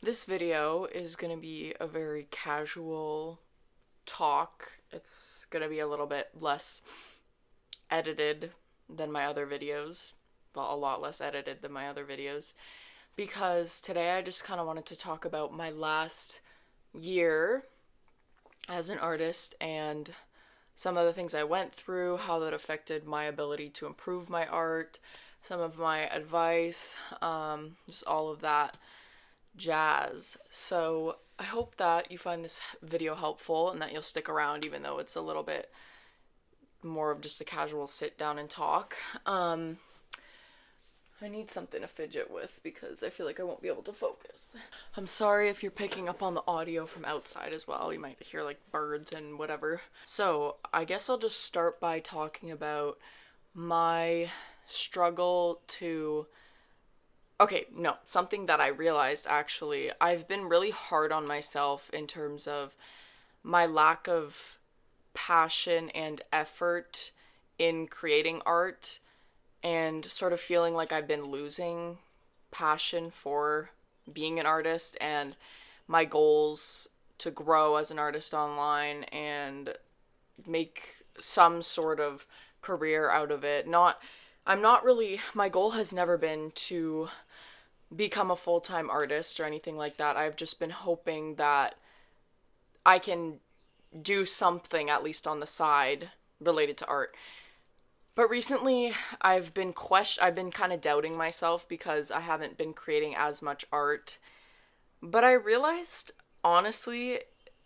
This video is going to be a very casual talk. It's going to be a little bit less edited than my other videos. Well, a lot less edited than my other videos. Because today I just kind of wanted to talk about my last year as an artist and some of the things I went through, how that affected my ability to improve my art, some of my advice, just all of that jazz. So I hope that you find this video helpful and that you'll stick around even though it's a little bit more of just a casual sit down and talk. I need something to fidget with because I feel like I won't be able to focus. I'm sorry if you're picking up on the audio from outside as well. You might hear like birds and whatever. So I guess I'll just start by talking about my struggle to something that I realized actually. I've been really hard on myself in terms of my lack of passion and effort in creating art and sort of feeling like I've been losing passion for being an artist and my goals to grow as an artist online and make some sort of career out of it. I'm not really, my goal has never been to become a full-time artist or anything like that. I've just been hoping that I can do something at least on the side related to art. But recently I've been kind of doubting myself because I haven't been creating as much art. But I realized honestly,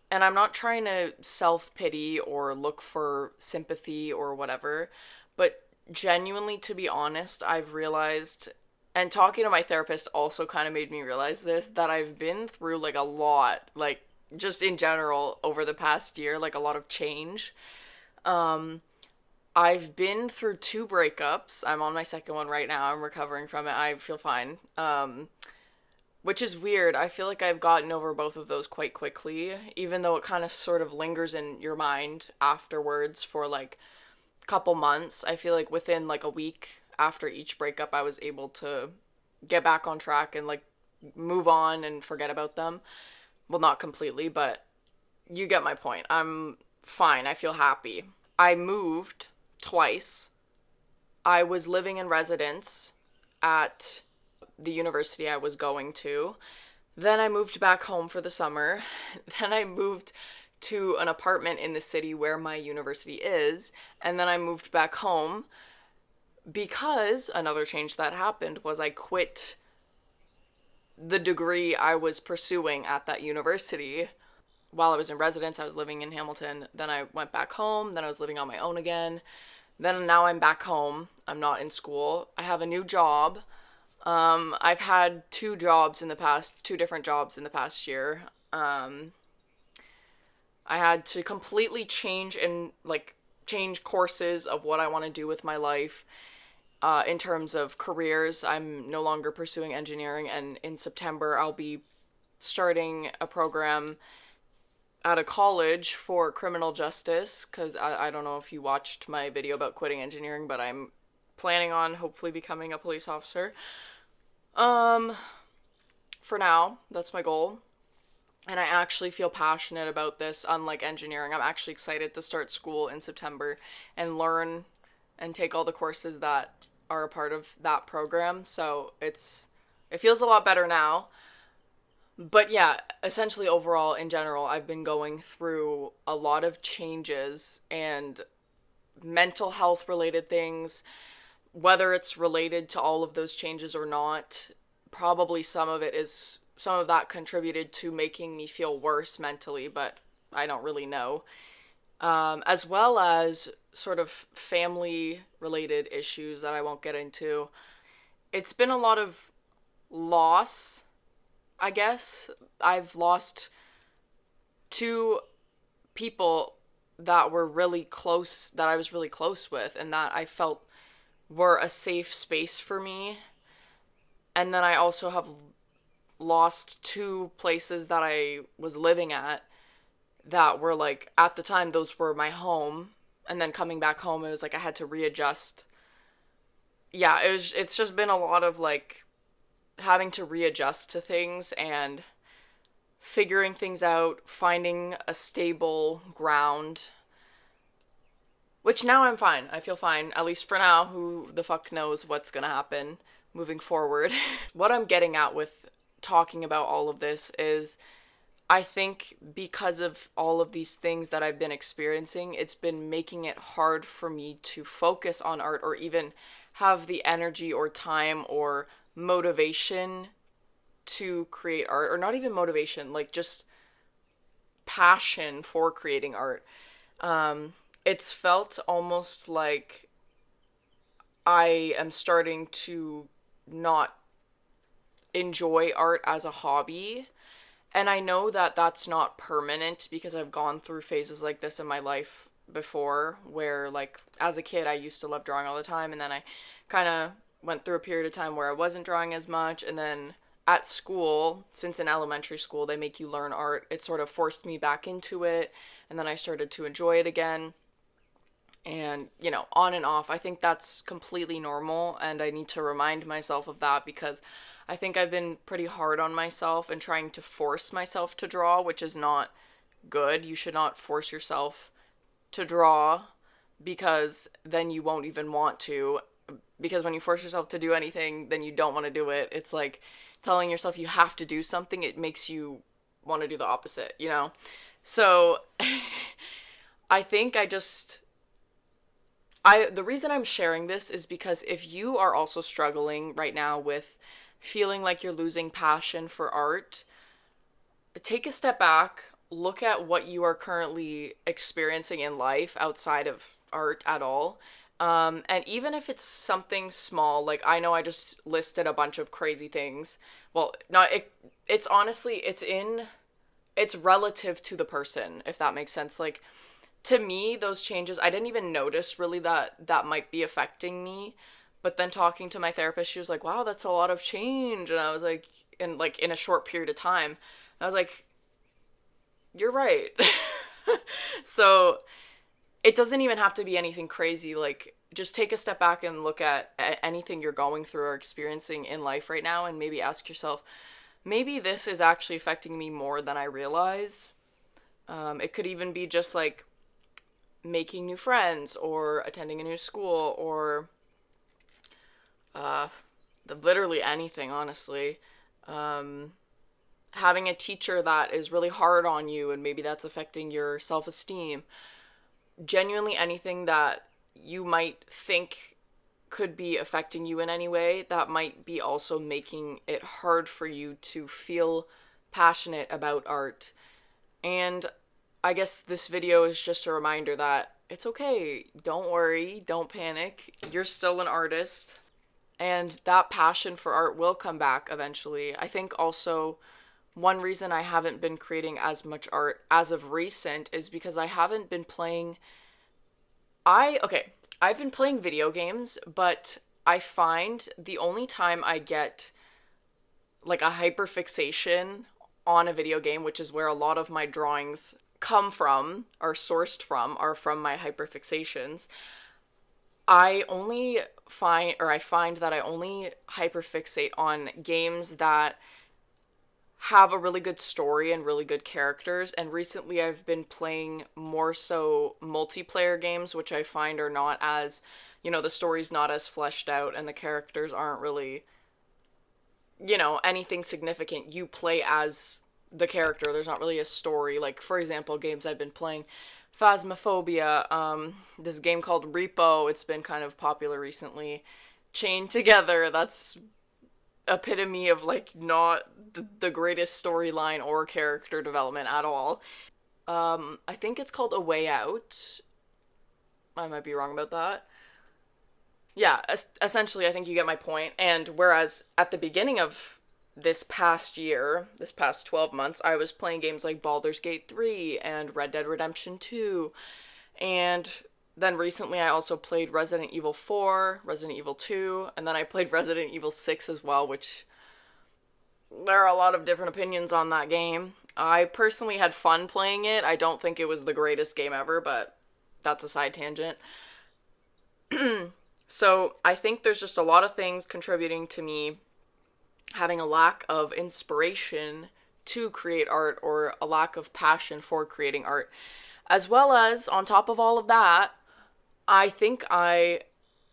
and I'm not trying to self-pity or look for sympathy or whatever, but genuinely, to be honest, I've realized, and talking to my therapist also kind of made me realize this, that I've been through like a lot, like just in general over the past year, like a lot of change. I've been through two breakups. I'm on my second one right now. I'm recovering from it. I feel fine. Which is weird. I feel like I've gotten over both of those quite quickly, even though it kind of sort of lingers in your mind afterwards for like a couple months. I feel like within like a week after each breakup, I was able to get back on track and like move on and forget about them. Well, not completely, but you get my point. I'm fine. I feel happy. I moved twice. I was living in residence at the university I was going to. Then I moved back home for the summer. Then I moved to an apartment in the city where my university is. And then I moved back home because another change that happened was I quit the degree I was pursuing at that university. While I was in residence, I was living in Hamilton. Then I went back home. Then I was living on my own again. Then now I'm back home. I'm not in school. I have a new job. I've had two different jobs in the past year. I had to completely change courses of what I want to do with my life. In terms of careers, I'm no longer pursuing engineering, and in September I'll be starting a program at a college for criminal justice, because I don't know if you watched my video about quitting engineering, but I'm planning on hopefully becoming a police officer. For now, that's my goal. And I actually feel passionate about this, unlike engineering. I'm actually excited to start school in September and learn and take all the courses that are a part of that program. So it feels a lot better now. But yeah, essentially overall in general, I've been going through a lot of changes and mental health related things, whether it's related to all of those changes or not. Probably some of that contributed to making me feel worse mentally, but I don't really know. As well as sort of family related issues that I won't get into. It's been a lot of loss, I guess. I've lost two people that were really close, that I was really close with, and that I felt were a safe space for me. And then I also have lost two places that I was living at that were like, at the time, those were my home. And then coming back home, it was like I had to readjust. Yeah, it's just been a lot of like having to readjust to things and figuring things out, finding a stable ground, which now I'm fine. I feel fine, at least for now. Who the fuck knows what's gonna happen moving forward. What I'm getting at with talking about all of this is I think because of all of these things that I've been experiencing, it's been making it hard for me to focus on art or even have the energy or time or motivation to create art, or not even motivation, like just passion for creating art. It's felt almost like I am starting to not enjoy art as a hobby. And I know that that's not permanent because I've gone through phases like this in my life before where, like, as a kid, I used to love drawing all the time, and then I kind of went through a period of time where I wasn't drawing as much, and then at school, since in elementary school they make you learn art, it sort of forced me back into it, and then I started to enjoy it again. And, on and off. I think that's completely normal, and I need to remind myself of that because I think I've been pretty hard on myself and trying to force myself to draw, which is not good. You should not force yourself to draw because then you won't even want to. Because when you force yourself to do anything, then you don't want to do it. It's like telling yourself you have to do something, it makes you want to do the opposite. So I think the reason I'm sharing this is because if you are also struggling right now with feeling like you're losing passion for art, take a step back, look at what you are currently experiencing in life outside of art at all. And even if it's something small, like I know I just listed a bunch of crazy things. Well, not it. It's honestly, it's relative to the person, if that makes sense. Like, to me, those changes, I didn't even notice really that might be affecting me. But then talking to my therapist, she was like, wow, that's a lot of change. And I was like, in a short period of time. And I was like, you're right. So it doesn't even have to be anything crazy. Like, just take a step back and look at anything you're going through or experiencing in life right now, and maybe ask yourself, maybe this is actually affecting me more than I realize. It could even be just like making new friends or attending a new school or uh, literally anything, honestly. Having a teacher that is really hard on you and maybe that's affecting your self-esteem. Genuinely anything that you might think could be affecting you in any way that might be also making it hard for you to feel passionate about art. And I guess this video is just a reminder that it's okay. Don't worry. Don't panic. You're still an artist. And that passion for art will come back eventually. I think also one reason I haven't been creating as much art as of recent is because I haven't been playing. I've been playing video games, but I find the only time I get like a hyperfixation on a video game, which is where a lot of my drawings come from, are sourced from, are from my hyperfixations. I find that I only hyperfixate on games that have a really good story and really good characters, and recently I've been playing more so multiplayer games, which I find are not as, the story's not as fleshed out and the characters aren't really, anything significant. You play as the character. There's not really a story. Like, for example, games I've been playing, Phasmophobia, this game called Repo, it's been kind of popular recently. Chained Together, that's epitome of like not the greatest storyline or character development at all. I think it's called A Way Out. I might be wrong about that. Yeah, essentially, I think you get my point. And whereas at the beginning of this past year, this past 12 months, I was playing games like Baldur's Gate 3 and Red Dead Redemption 2. And then recently I also played Resident Evil 4, Resident Evil 2, and then I played Resident Evil 6 as well, which there are a lot of different opinions on that game. I personally had fun playing it. I don't think it was the greatest game ever, but that's a side tangent. So I think there's just a lot of things contributing to me having a lack of inspiration to create art or a lack of passion for creating art. As well as, on top of all of that, I think I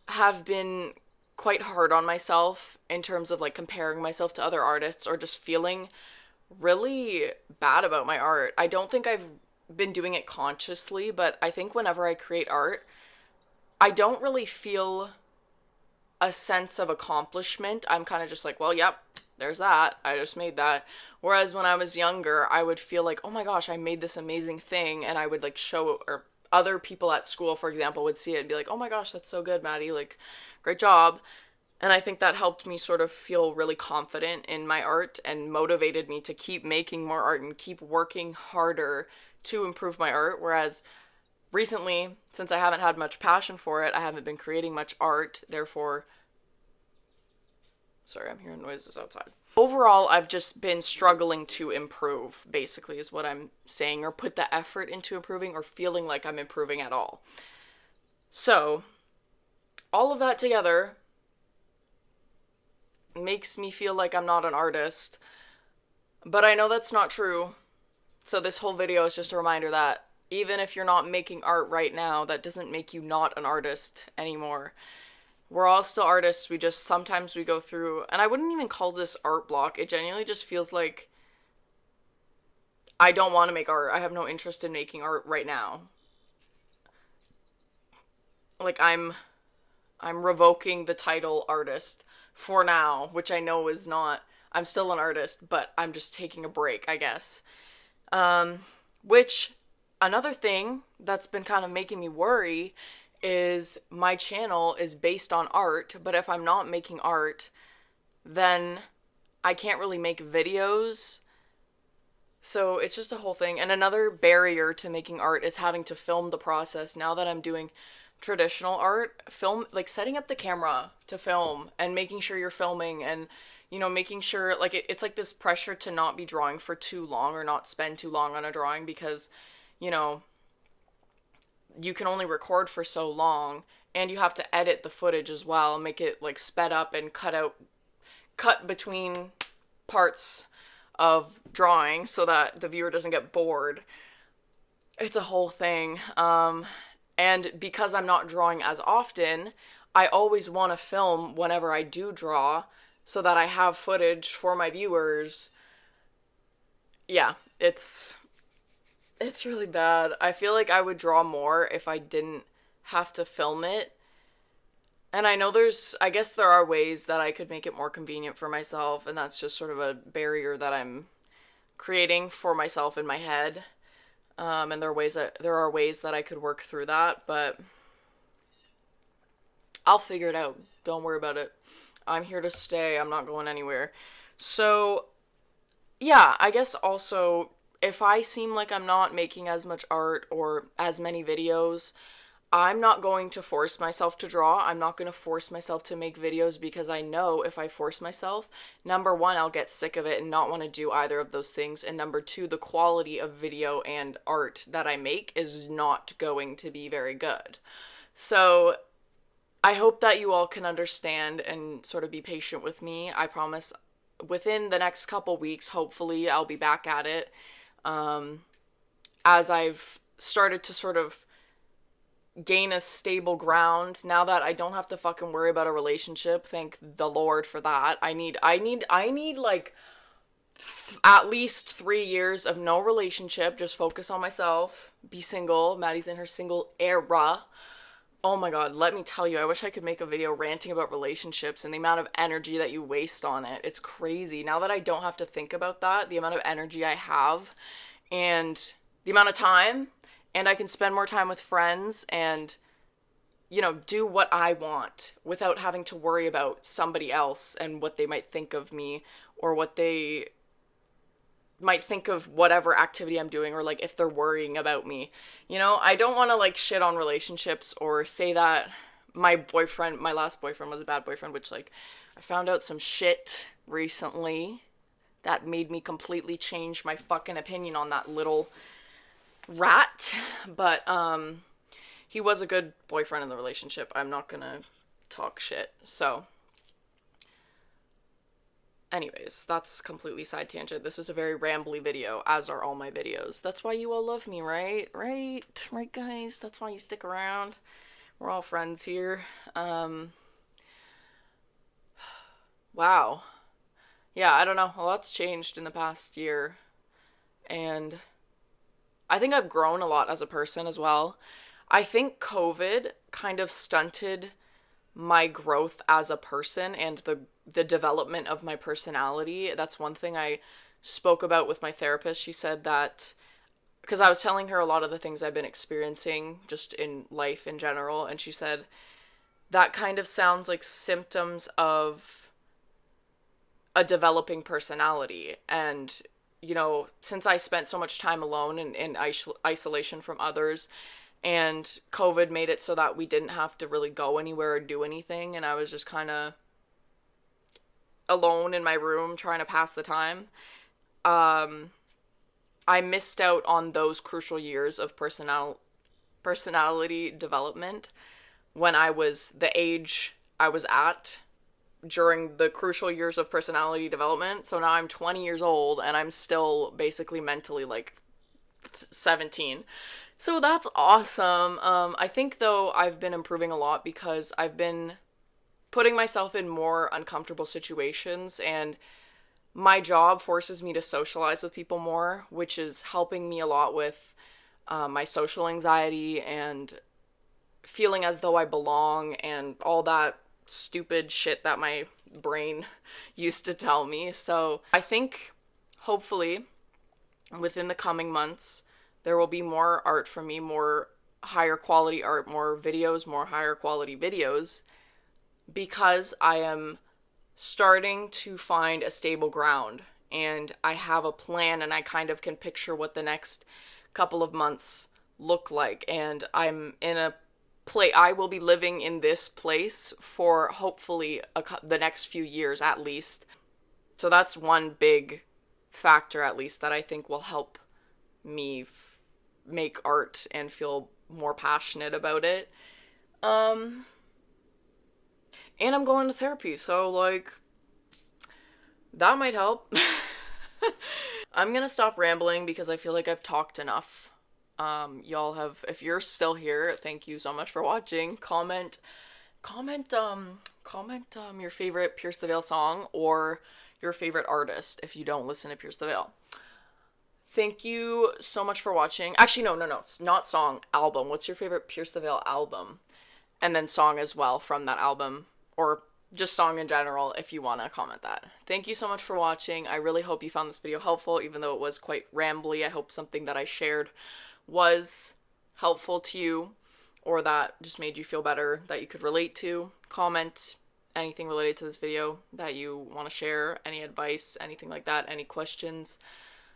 have been quite hard on myself in terms of like comparing myself to other artists or just feeling really bad about my art. I don't think I've been doing it consciously, but I think whenever I create art, I don't really feel a sense of accomplishment. I'm kind of just like, well, yep, there's that. I just made that. Whereas when I was younger, I would feel like, oh my gosh, I made this amazing thing. And I would like show, or other people at school, for example, would see it and be like, oh my gosh, that's so good, Maddie. Like, great job. And I think that helped me sort of feel really confident in my art and motivated me to keep making more art and keep working harder to improve my art. Whereas recently, since I haven't had much passion for it, I haven't been creating much art. Therefore, sorry, I'm hearing noises outside. Overall, I've just been struggling to improve, basically, is what I'm saying, or put the effort into improving or feeling like I'm improving at all. So, all of that together makes me feel like I'm not an artist, but I know that's not true. So this whole video is just a reminder that even if you're not making art right now, that doesn't make you not an artist anymore. We're all still artists. We just, sometimes we go through, and I wouldn't even call this art block. It genuinely just feels like I don't want to make art. I have no interest in making art right now. Like I'm revoking the title artist for now, which I know is not, I'm still an artist, but I'm just taking a break, I guess. Which, another thing that's been kind of making me worry is my channel is based on art, but if I'm not making art, then I can't really make videos. So it's just a whole thing. And another barrier to making art is having to film the process. Now that I'm doing traditional art, film, like setting up the camera to film and making sure you're filming and, you know, making sure, like, it's like this pressure to not be drawing for too long or not spend too long on a drawing because, you know, you can only record for so long and you have to edit the footage as well and make it, like, sped up and cut between parts of drawing so that the viewer doesn't get bored. It's a whole thing. And because I'm not drawing as often, I always want to film whenever I do draw so that I have footage for my viewers. Yeah, it's really bad. I feel like I would draw more if I didn't have to film it. And I know I guess there are ways that I could make it more convenient for myself, and that's just sort of a barrier that I'm creating for myself in my head. And there are ways that I could work through that, but I'll figure it out. Don't worry about it. I'm here to stay. I'm not going anywhere. So, yeah, I guess also, if I seem like I'm not making as much art or as many videos, I'm not going to force myself to draw. I'm not going to force myself to make videos because I know if I force myself, number one, I'll get sick of it and not want to do either of those things. And number two, the quality of video and art that I make is not going to be very good. So I hope that you all can understand and sort of be patient with me. I promise within the next couple weeks, hopefully, I'll be back at it. As I've started to sort of gain a stable ground now that I don't have to fucking worry about a relationship. Thank the Lord for that. I need like at least 3 years of no relationship, just focus on myself, be single. Maddie's in her single era. Oh my god, let me tell you, I wish I could make a video ranting about relationships and the amount of energy that you waste on it. It's crazy. Now that I don't have to think about that, the amount of energy I have and the amount of time, and I can spend more time with friends and, you know, do what I want without having to worry about somebody else and what they might think of me or what they might think of whatever activity I'm doing or, like, if they're worrying about me. You know, I don't want to, like, shit on relationships or say that my last boyfriend was a bad boyfriend, which, like, I found out some shit recently that made me completely change my fucking opinion on that little rat, but he was a good boyfriend in the relationship. I'm not gonna talk shit. So Anyways, that's completely side tangent. This is a very rambly video, as are all my videos. That's why you all love me, right? Right, guys? That's why you stick around. We're all friends here. Wow. Yeah, I don't know. A lot's changed in the past year, and I think I've grown a lot as a person as well. I think COVID kind of stunted my growth as a person and the development of my personality. That's one thing I spoke about with my therapist. She said that because I was telling her a lot of the things I've been experiencing just in life in general, and she said that kind of sounds like symptoms of a developing personality. And since I spent so much time alone and in isolation from others, and COVID made it so that we didn't have to really go anywhere or do anything, and I was just kind of alone in my room trying to pass the time. I missed out on those crucial years of personality development when I was the age I was at during the crucial years of personality development. So now I'm 20 years old and I'm still basically mentally like 17. So that's awesome. I think though I've been improving a lot because I've been putting myself in more uncomfortable situations, and my job forces me to socialize with people more, which is helping me a lot with my social anxiety and feeling as though I belong and all that stupid shit that my brain used to tell me. So I think hopefully within the coming months, there will be more art from me, more higher quality art, more videos, more higher quality videos, because I am starting to find a stable ground and I have a plan and I kind of can picture what the next couple of months look like. And I'm in a place, I will be living in this place for hopefully the next few years at least. So that's one big factor, at least, that I think will help me make art and feel more passionate about it. And I'm going to therapy, so like that might help. I'm gonna stop rambling because I feel like I've talked enough. Y'all have, if you're still here, thank you so much for watching. Comment your favorite Pierce the Veil song or your favorite artist if you don't listen to Pierce the Veil. Thank you so much for watching. Actually, no, it's not song, album. What's your favorite Pierce the Veil album? And then song as well from that album, or just song in general if you want to comment that. Thank you so much for watching. I really hope you found this video helpful, even though it was quite rambly. I hope something that I shared was helpful to you, or that just made you feel better, that you could relate to. Comment anything related to this video that you want to share, any advice, anything like that, any questions.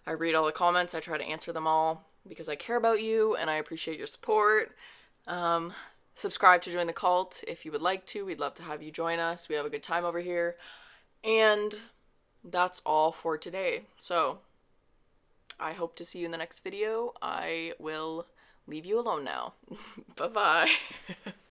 I read all the comments. I try to answer them all because I care about you and I appreciate your support. Subscribe to join the cult if you would like to. We'd love to have you join us. We have a good time over here. And that's all for today. So I hope to see you in the next video. I will leave you alone now. Bye-bye.